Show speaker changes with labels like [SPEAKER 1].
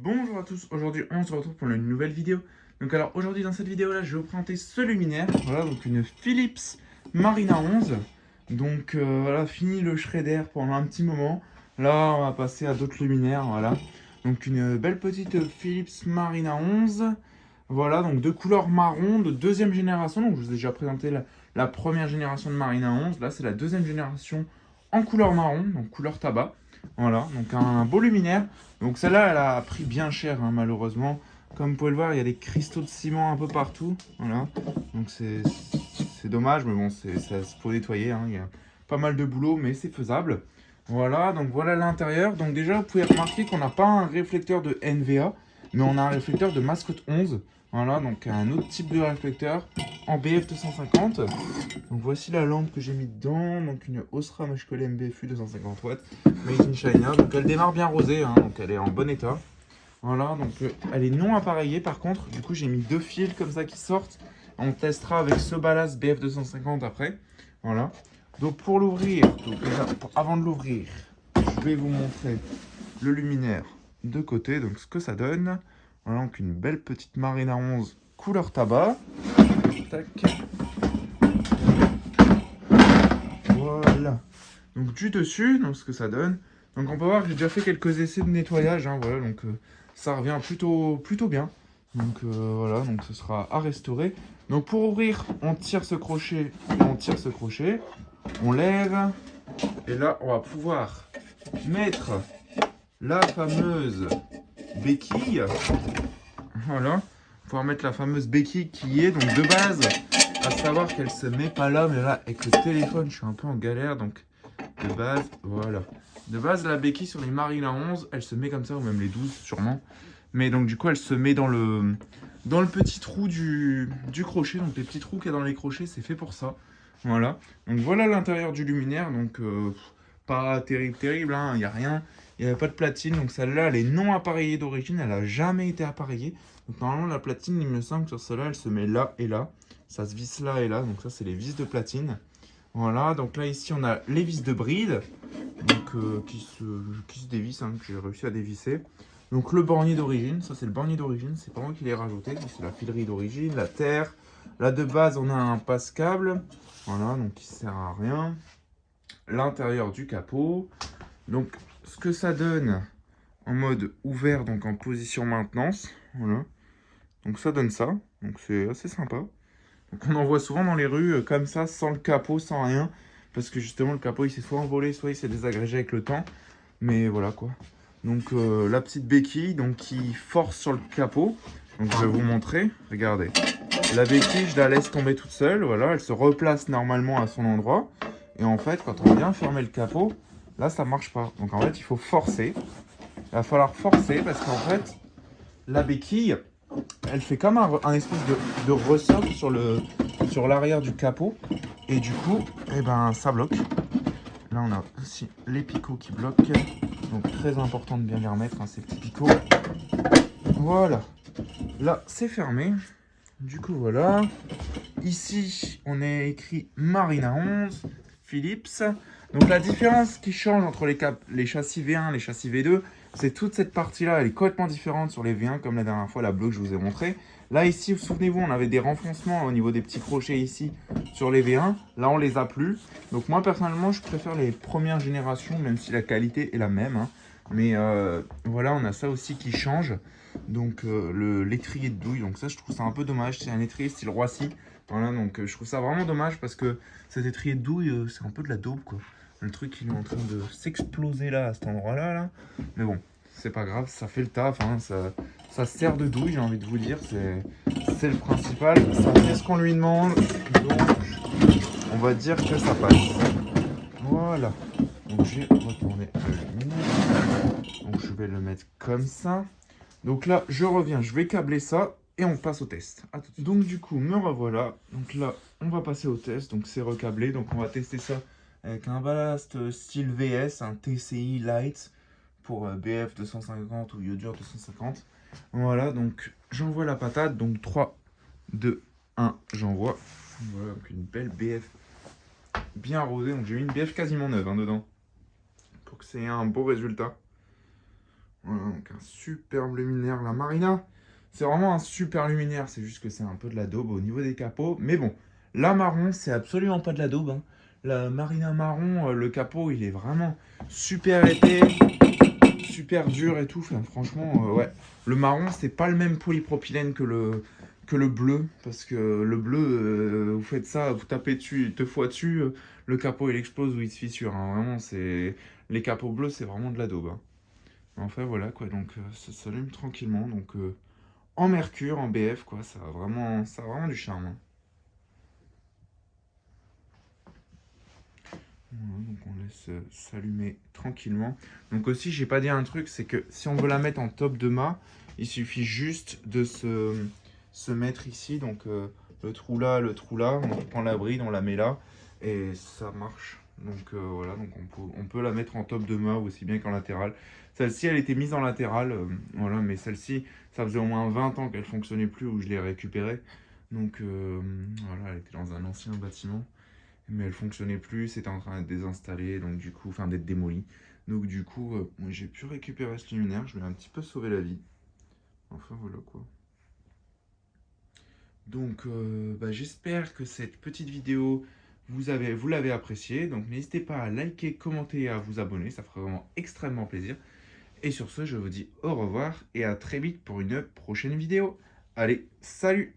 [SPEAKER 1] Bonjour à tous, aujourd'hui on se retrouve pour une nouvelle vidéo. Donc alors aujourd'hui dans cette vidéo là je vais vous présenter ce luminaire. Voilà, donc une Philips Marina 11. Donc voilà, fini le shredder pendant un petit moment. Là on va passer à d'autres luminaires, voilà. Donc une belle petite Philips Marina 11. Voilà, donc de couleur marron de deuxième génération. Donc je vous ai déjà présenté la première génération de Marina 11. Là c'est la deuxième génération en couleur marron, donc couleur tabac. Voilà, donc un beau luminaire. Donc celle-là, elle a pris bien cher, hein, malheureusement. Comme vous pouvez le voir, il y a des cristaux de ciment un peu partout. Voilà, donc c'est dommage, mais bon, ça faut nettoyer, hein. Il y a pas mal de boulot, mais c'est faisable. Voilà, donc voilà l'intérieur. Donc déjà, vous pouvez remarquer qu'on n'a pas un réflecteur de NVA, mais on a un réflecteur de Mascotte 11. Voilà, donc un autre type de réflecteur en BF 250. Donc voici la lampe que j'ai mis dedans, donc une Osram HQL MBFU 250 watts, made in China. Donc elle démarre bien rosée, hein, donc elle est en bon état. Voilà, donc elle est non appareillée par contre, du coup j'ai mis deux fils comme ça qui sortent. On testera avec ce ballast BF 250 après. Voilà. Donc pour l'ouvrir, avant de l'ouvrir, je vais vous montrer le luminaire de côté, donc ce que ça donne. Voilà, donc une belle petite Marina 11 couleur tabac. Tac. Voilà. Donc du dessus, donc ce que ça donne. Donc on peut voir que j'ai déjà fait quelques essais de nettoyage, hein, voilà, donc ça revient plutôt bien. Donc voilà, donc ce sera à restaurer. Donc pour ouvrir, on tire ce crochet, on tire ce crochet, on lève, et là on va pouvoir mettre la fameuse béquille. Voilà, pouvoir mettre la fameuse béquille qui y est, donc de base, à savoir qu'elle se met pas là, mais là avec le téléphone je suis un peu en galère, donc de base, voilà. De base, la béquille sur les Marina 11, elle se met comme ça, ou même les 12 sûrement. Mais donc du coup, elle se met dans le petit trou du crochet. Donc les petits trous qu'il y a dans les crochets, c'est fait pour ça. Voilà. Donc voilà l'intérieur du luminaire. Donc pas terrible, hein, il n'y a rien. Il n'y avait pas de platine. Donc celle-là, elle est non appareillée d'origine. Elle n'a jamais été appareillée. Donc normalement, la platine, il me semble que sur celle-là, elle se met là et là. Ça se visse là et là. Donc ça, c'est les vis de platine. Voilà, donc là ici on a les vis de bride, donc qui se dévissent, hein, que j'ai réussi à dévisser. Donc le bornier d'origine, ça c'est le bornier d'origine, c'est pas moi qui l'ai rajouté, c'est la filerie d'origine, la terre. Là de base on a un passe-câble, voilà, donc qui sert à rien. L'intérieur du capot, donc ce que ça donne en mode ouvert, donc en position maintenance, voilà. Donc ça donne ça, donc c'est assez sympa. Donc on en voit souvent dans les rues comme ça, sans le capot, sans rien. Parce que justement le capot il s'est soit envolé, soit il s'est désagrégé avec le temps. Mais voilà quoi. Donc la petite béquille donc, qui force sur le capot. Donc je vais vous montrer, regardez. La béquille je la laisse tomber toute seule, voilà, elle se replace normalement à son endroit. Et en fait quand on vient fermer le capot, là ça marche pas. Donc en fait il faut forcer. Il va falloir forcer parce qu'en fait la béquille elle fait comme un espèce de ressort sur l'arrière du capot. Et du coup, eh ben, ça bloque. Là, on a aussi les picots qui bloquent. Donc, très important de bien les remettre, hein, ces petits picots. Voilà. Là, c'est fermé. Du coup, voilà. Ici, on est écrit Marina 11, Philips. Donc, la différence qui change entre les châssis V1 et les châssis V2, c'est toute cette partie-là, elle est complètement différente sur les V1, comme la dernière fois, la bleue que je vous ai montré. Là, ici, souvenez-vous, on avait des renfoncements au niveau des petits crochets ici sur les V1. Là, on les a plus. Donc, moi, personnellement, je préfère les premières générations, même si la qualité est la même, hein. Mais voilà, on a ça aussi qui change. Donc, l'étrier de douille. Donc, ça, je trouve ça un peu dommage. C'est un étrier style Roissy. Voilà, donc je trouve ça vraiment dommage parce que cet étrier de douille, c'est un peu de la daube, quoi. Le truc, il est en train de s'exploser là, à cet endroit-là, là. Mais bon, c'est pas grave, ça fait le taf, hein, ça sert de douille, j'ai envie de vous dire. C'est le principal, ça fait ce qu'on lui demande. Donc, on va dire que ça passe. Voilà. Donc, j'ai retourné le luminaire. Donc, je vais le mettre comme ça. Donc là, je reviens, je vais câbler ça et on passe au test. À tout de suite. Donc du coup, me revoilà. Donc là, on va passer au test. Donc c'est recablé. Donc on va tester ça avec un ballast style VS, un TCI Lite pour BF 250 ou Yodur 250. Voilà, donc j'envoie la patate. Donc 3, 2, 1, j'envoie. Voilà, donc une belle BF bien rosée. Donc j'ai mis une BF quasiment neuve, hein, dedans pour que c'est un beau résultat. Voilà, donc un superbe luminaire. La Marina, c'est vraiment un super luminaire. C'est juste que c'est un peu de la daube au niveau des capots. Mais bon, la marron, c'est absolument pas de la daube, hein. La Marina marron, le capot, il est vraiment super épais, super dur et tout. Enfin, franchement, ouais. Le marron, c'est pas le même polypropylène que le bleu. Parce que le bleu, vous faites ça, vous tapez dessus, deux fois dessus, le capot, il explose ou il se fissure, hein. Vraiment, c'est... Les capots bleus, c'est vraiment de la daube, hein. Enfin voilà quoi, donc ça s'allume tranquillement, donc en mercure, en BF quoi, ça a vraiment du charme, hein. Voilà, donc on laisse s'allumer tranquillement. Donc aussi j'ai pas dit un truc, c'est que si on veut la mettre en top de mât, il suffit juste de se mettre ici, donc le trou là, on prend la bride, on la met là, et ça marche. Donc voilà, donc on peut la mettre en top de mât aussi bien qu'en latéral. Celle-ci, elle était mise en latéral, voilà, mais celle-ci, ça faisait au moins 20 ans qu'elle fonctionnait plus où je l'ai récupérée. Donc voilà, elle était dans un ancien bâtiment, mais elle fonctionnait plus, c'était en train d'être désinstallé, donc du coup, enfin d'être démoli. Donc du coup, moi, j'ai pu récupérer ce luminaire, je lui ai un petit peu sauvé la vie. Enfin voilà quoi. Donc bah, j'espère que cette petite vidéo vous l'avez appréciée. Donc n'hésitez pas à liker, commenter et à vous abonner, ça ferait vraiment extrêmement plaisir. Et sur ce, je vous dis au revoir et à très vite pour une prochaine vidéo. Allez, salut!